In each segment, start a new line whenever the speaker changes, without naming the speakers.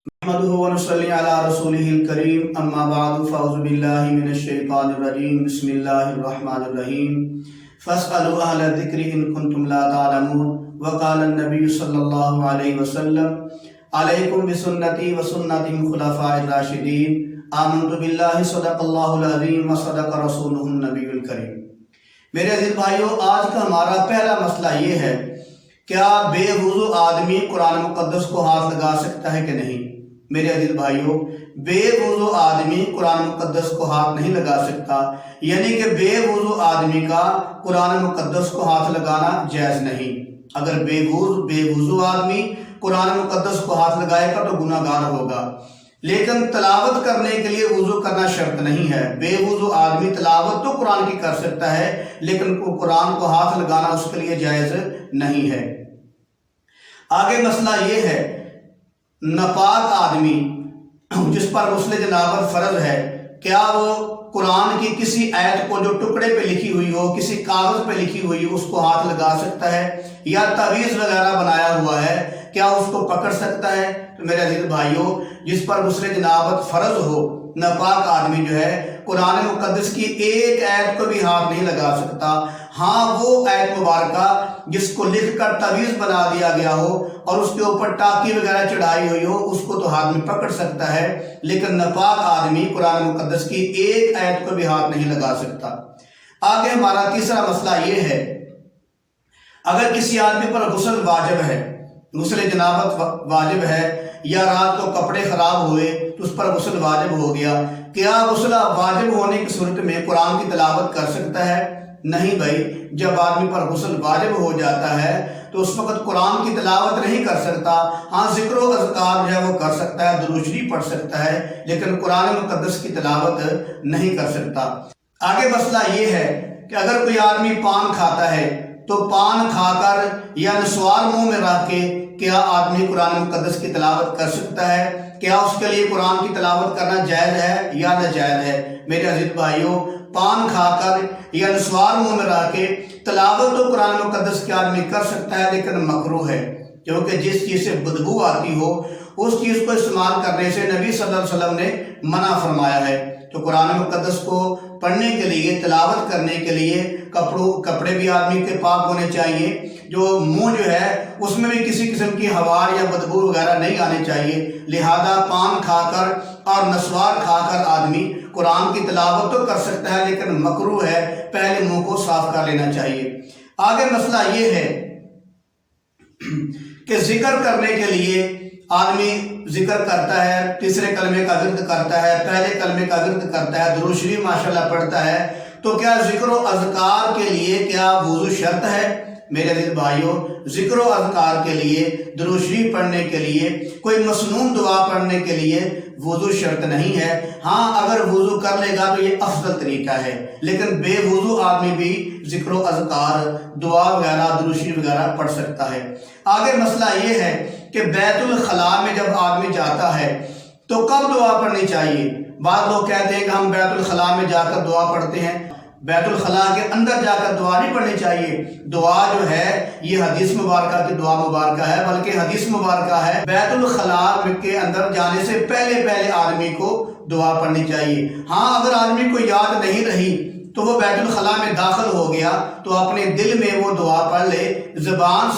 نحمده ونصلي على رسوله الكريم اما بعد فاعوذ بالله من الشيطان الرجيم بسم الله الرحمن الرحيم فاسألوا اهل الذكر ان كنتم لا تعلمون وقال النبي صلى الله عليه وسلم عليكم بسنتي وسنة الخلفاء الراشدين آمنت بالله صدق الله العظيم وصدق رسوله النبي الكريم۔ میرے عزیز بھائیو، آج کا ہمارا پہلا مسئلہ یہ ہے، کیا بے وضو آدمی قرآن مقدس کو ہاتھ لگا سکتا ہے کہ نہیں؟ میرے عزیز بھائیو، بے وضو آدمی قرآن مقدس کو ہاتھ نہیں لگا سکتا، یعنی کہ بے وضو آدمی کا قرآن مقدس کو ہاتھ لگانا جائز نہیں۔ اگر بے وضو آدمی قرآن مقدس کو ہاتھ لگائے گا تو گناہ گار ہوگا، لیکن تلاوت کرنے کے لیے وضو کرنا شرط نہیں ہے۔ بے وضو آدمی تلاوت تو قرآن کی کر سکتا ہے، لیکن قرآن کو ہاتھ لگانا اس کے لیے جائز نہیں ہے۔ آگے مسئلہ یہ ہے، ناپاک آدمی جس پر غسل جنابت فرض ہے، کیا وہ قرآن کی کسی آیت کو جو ٹکڑے پہ لکھی ہوئی ہو، کسی کاغذ پہ لکھی ہوئی ہو، اس کو ہاتھ لگا سکتا ہے؟ یا تعویذ وغیرہ بنایا ہوا ہے، کیا اس کو پکڑ سکتا ہے؟ تو میرے عزیز بھائیو، جس پر غسل جنابت فرض ہو، ناپاک آدمی جو ہے قرآن مقدس کی ایک آیت کو بھی ہاتھ نہیں لگا سکتا۔ ہاں، وہ آیت مبارکہ جس کو لکھ کر تعویذ بنا دیا گیا ہو اور اس کے اوپر ٹاکی وغیرہ چڑھائی ہوئی ہو، اس کو تو ہاتھ میں پکڑ سکتا ہے، لیکن ناپاک آدمی قرآن مقدس کی ایک آیت کو بھی ہاتھ نہیں لگا سکتا۔ آگے ہمارا تیسرا مسئلہ یہ ہے، اگر کسی آدمی پر غسل واجب ہے، غسل جنابت واجب ہے، یا رات کو کپڑے خراب ہوئے تو اس پر غسل واجب ہو گیا، کیا غسل واجب ہونے کی صورت میں قرآن کی تلاوت کر سکتا ہے؟ نہیں بھائی، جب آدمی پر غسل واجب ہو جاتا ہے تو اس وقت قرآن کی تلاوت نہیں کر سکتا۔ ہاں، ذکر و اذکار جو ہے وہ کر سکتا ہے، درود شریف پڑھ سکتا ہے، لیکن قرآن مقدس کی تلاوت نہیں کر سکتا۔ آگے مسئلہ یہ ہے کہ اگر کوئی آدمی پان کھاتا ہے تو پان کھا کر یا نسوار منہ میں رکھ کے کیا آدمی قرآن مقدس کی تلاوت کر سکتا ہے؟ کیا اس کے لیے قرآن کی تلاوت کرنا جائز ہے یا ناجائز ہے؟ میرے عزیز بھائیو، پان کھا کر یا نسوار منہ میں رکھ کے تلاوت تو قرآن مقدس کے آدمی کر سکتا ہے، لیکن مکروہ ہے، کیونکہ جس چیز سے بدبو آتی ہو اس چیز کو استعمال کرنے سے نبی صلی اللہ علیہ وسلم نے منع فرمایا ہے۔ تو قرآن مقدس کو پڑھنے کے لیے، تلاوت کرنے کے لیے کپڑے بھی آدمی کے پاک ہونے چاہیے، جو منہ جو ہے اس میں بھی کسی قسم کی ہوا یا بدبو وغیرہ نہیں آنے چاہیے۔ لہذا پان کھا کر اور نسوار کھا کر آدمی قرآن کی تلاوت تو کر سکتا ہے، لیکن مکروہ ہے، پہلے منہ کو صاف کر لینا چاہیے۔ آگے مسئلہ یہ ہے کہ ذکر کرنے کے لیے آدمی ذکر کرتا ہے، تیسرے کلمے کا ورد کرتا ہے، پہلے کلمے کا ورد کرتا ہے، درود شریف ماشاءاللہ پڑھتا ہے، تو کیا ذکر و اذکار کے لیے کیا وضو شرط ہے؟ میرے عزیز بھائیو، ذکر و اذکار کے لیے، درود شریف پڑھنے کے لیے، کوئی مسنون دعا پڑھنے کے لیے وضو شرط نہیں ہے۔ ہاں، اگر وضو کر لے گا تو یہ افضل طریقہ ہے، لیکن بے وضو آدمی بھی ذکر و اذکار، دعا وغیرہ، درود شریف وغیرہ پڑھ سکتا ہے۔ آگے مسئلہ یہ ہے کہ بیت الخلاء میں جب آدمی جاتا ہے تو کب دعا پڑھنی چاہیے؟ بعض لوگ کہتے ہیں کہ ہم بیت الخلاء میں جا کر دعا پڑھتے ہیں، بیت الخلاء کے اندر جا کر دعا نہیں پڑھنی چاہیے۔ دعا جو ہے یہ حدیث مبارکہ کی دعا مبارکہ ہے، بلکہ حدیث مبارکہ ہے بیت الخلاء کے اندر جانے سے پہلے آدمی کو دعا پڑھنی چاہیے۔ ہاں، اگر آدمی کو یاد نہیں رہی تو وہ بیت الخلاء میں داخل ہو گیا تو اپنے دل میں وہ دعا پڑھ لے، زبان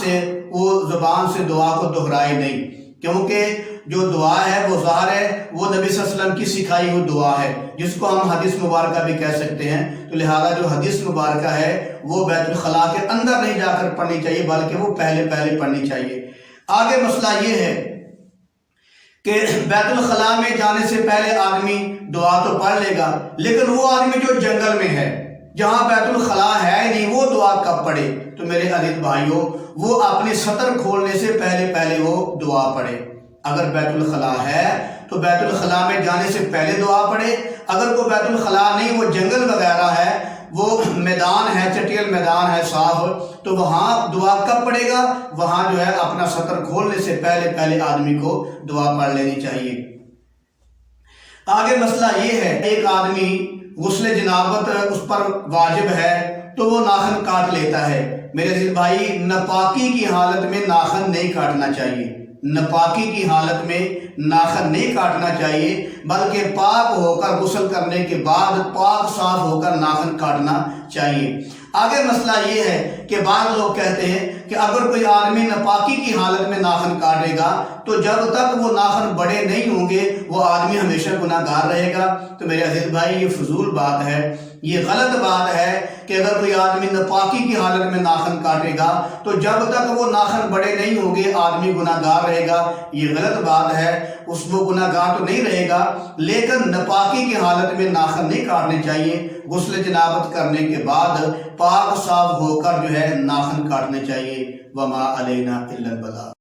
سے دعا کو دہرائے نہیں، کیونکہ جو دعا ہے وہ ظاہر ہے وہ نبی صلی اللہ علیہ وسلم کی سکھائی ہوئی دعا ہے، جس کو ہم حدیث مبارکہ بھی کہہ سکتے ہیں۔ تو لہذا جو حدیث مبارکہ ہے وہ بیت الخلاء کے اندر نہیں جا کر پڑھنی چاہیے، بلکہ وہ پہلے پڑھنی چاہیے۔ آگے مسئلہ یہ ہے کہ بیت الخلاء میں جانے سے پہلے آدمی دعا تو پڑھ لے گا، لیکن وہ آدمی جو جنگل میں ہے، جہاں بیت الخلاء ہے نہیں، وہ دعا کب پڑھے؟ تو میرے عزیز بھائیوں، وہ اپنی سطر کھولنے سے پہلے وہ دعا پڑھے۔ اگر بیت الخلاء ہے تو بیت الخلاء میں جانے سے پہلے دعا پڑھے۔ اگر کوئی بیت الخلاء نہیں، وہ جنگل وغیرہ ہے، وہ میدان ہے، چٹیل میدان ہے صاف، تو وہاں دعا کب پڑھے گا؟ وہاں جو ہے اپنا سطر کھولنے سے پہلے آدمی کو دعا پڑھ لینی چاہیے۔ آگے مسئلہ یہ ہے، ایک آدمی غسل جنابت اس پر واجب ہے تو وہ ناخن کاٹ لیتا ہے۔ میرے عزیز بھائی، ناپاکی کی حالت میں ناخن نہیں کاٹنا چاہیے۔ ناپاکی کی حالت میں ناخن نہیں کاٹنا چاہیے، بلکہ پاک ہو کر غسل کرنے کے بعد پاک صاف ہو کر ناخن کاٹنا چاہیے۔ آگے مسئلہ یہ ہے کہ بعض لوگ کہتے ہیں کہ اگر کوئی آدمی ناپاکی کی حالت میں ناخن کاٹے گا تو جب تک وہ ناخن بڑے نہیں ہوں گے وہ آدمی ہمیشہ گناہ گار رہے گا۔ تو میرے عزیز بھائی، یہ فضول بات ہے، یہ غلط بات ہے کہ اگر کوئی آدمی ناپاکی کی حالت میں ناخن کاٹے گا تو جب تک وہ ناخن بڑے نہیں ہوں گے آدمی گناہ گار رہے گا۔ یہ غلط بات ہے، اس وہ گناہ گار تو نہیں رہے گا، لیکن ناپاکی کی حالت میں ناخن نہیں کاٹنے چاہیے۔ غسل جنابت کرنے کے بعد پاک صاف ہو کر جو ہے ناخن کاٹنے چاہیے۔ وما علینا الا البلاغ۔